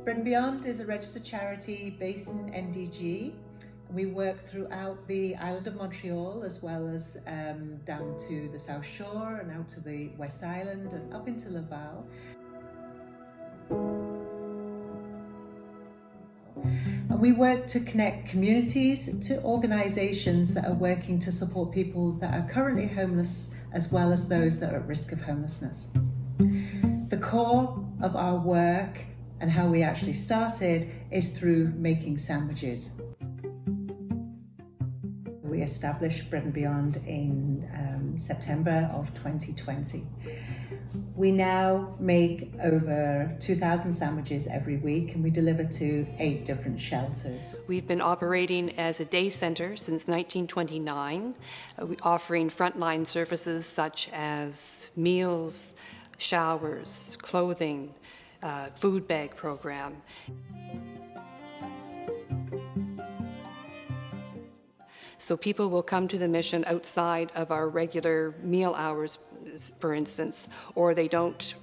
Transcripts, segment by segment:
Bread and Beyond is a registered charity based in NDG. We work throughout the island of Montreal, as well as down to the South Shore and out to the West Island and up into Laval. And we work to connect communities to organisations that are working to support people that are currently homeless, as well as those that are at risk of homelessness. The core of our work and how we actually started is through making sandwiches. We established Bread and Beyond in September of 2020. We now make over 2,000 sandwiches every week, and we deliver to 8 different shelters. We've been operating as a day center since 1929, offering frontline services such as meals, showers, clothing, food bag program. So people will come to the mission outside of our regular meal hours, for instance, or they don't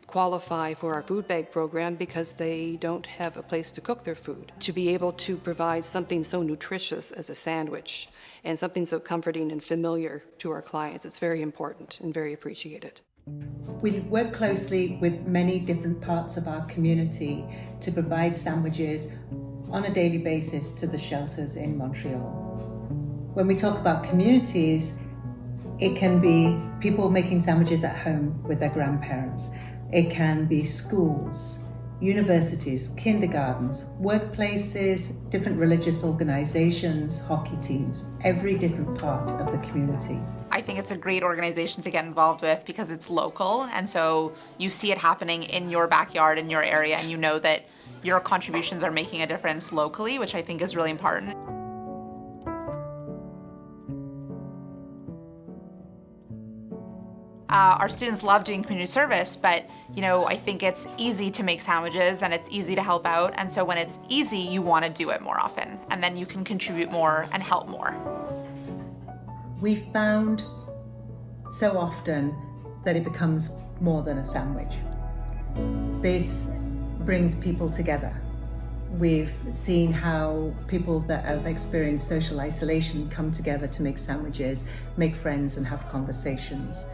qualify for our food bag program because they don't have a place to cook their food. To be able to provide something so nutritious as a sandwich and something so comforting and familiar to our clients, it's very important and very appreciated. We work closely with many different parts of our community to provide sandwiches on a daily basis to the shelters in Montreal. When we talk about communities, it can be people making sandwiches at home with their grandparents. It can be schools, universities, kindergartens, workplaces, different religious organizations, hockey teams, every different part of the community. I think it's a great organization to get involved with because it's local, and so you see it happening in your backyard, in your area, and you know that your contributions are making a difference locally, which I think is really important. Our students love doing community service, but I think it's easy to make sandwiches and it's easy to help out, and so when it's easy, you want to do it more often, and then you can contribute more and help more. We found so often that it becomes more than a sandwich. This brings people together. We've seen how people that have experienced social isolation come together to make sandwiches, make friends and have conversations.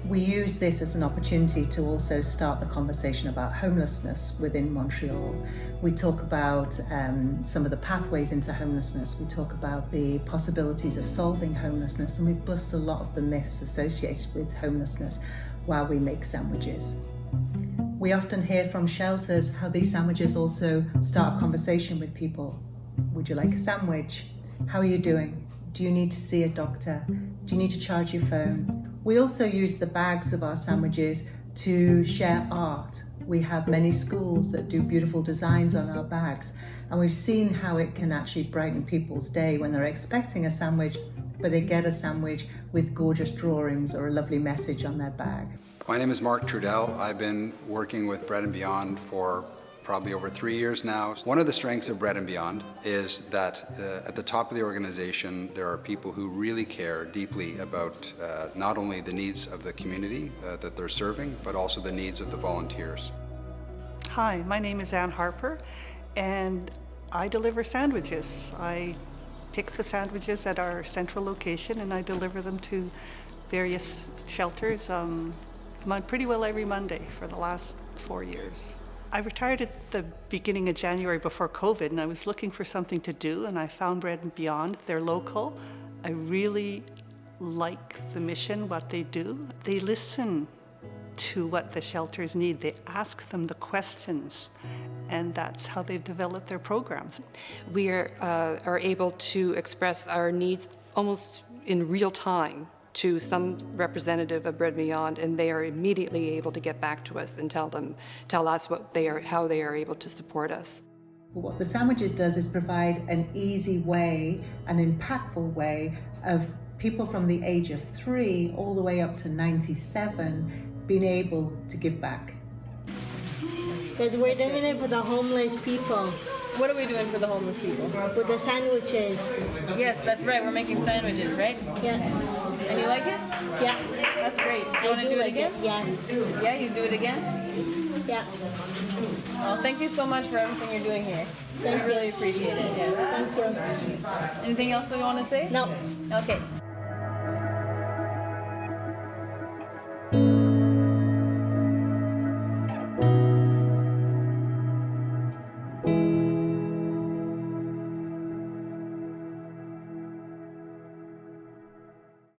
We use this as an opportunity to also start the conversation about homelessness within Montreal. We talk about some of the pathways into homelessness. We talk about the possibilities of solving homelessness, and we bust a lot of the myths associated with homelessness while we make sandwiches. We often hear from shelters how these sandwiches also start a conversation with people. Would you like a sandwich? How are you doing? Do you need to see a doctor? Do you need to charge your phone? We also use the bags of our sandwiches to share art. We have many schools that do beautiful designs on our bags, and we've seen how it can actually brighten people's day when they're expecting a sandwich, but they get a sandwich with gorgeous drawings or a lovely message on their bag. My name is Mark Trudell. I've been working with Bread and Beyond for probably over 3 years now. One of the strengths of Bread and Beyond is that at the top of the organization, there are people who really care deeply about not only the needs of the community that they're serving, but also the needs of the volunteers. Hi, my name is Ann Harper, and I deliver sandwiches. I pick the sandwiches at our central location and I deliver them to various shelters pretty well every Monday for the last 4 years. I retired at the beginning of January before COVID, and I was looking for something to do, and I found Bread and Beyond. They're local. I really like the mission, what they do. They listen to what the shelters need. They ask them the questions, and that's how they've developed their programs. We are able to express our needs almost in real time to some representative of Bread and Beyond, and they are immediately able to get back to us and tell us how they are able to support us. What the sandwiches does is provide an easy way, an impactful way of people from the age of 3 all the way up to 97 being able to give back. Because we're doing it for the homeless people. What are we doing for the homeless people? With the sandwiches. Yes, that's right. We're making sandwiches, right? Yeah. And you like it? Yeah. That's great. You want to do it again? Yeah. Yeah, you do it again? Yeah. Well, thank you so much for everything you're doing here. I really appreciate it. Yeah. Thank you. Anything else that you want to say? No. Okay.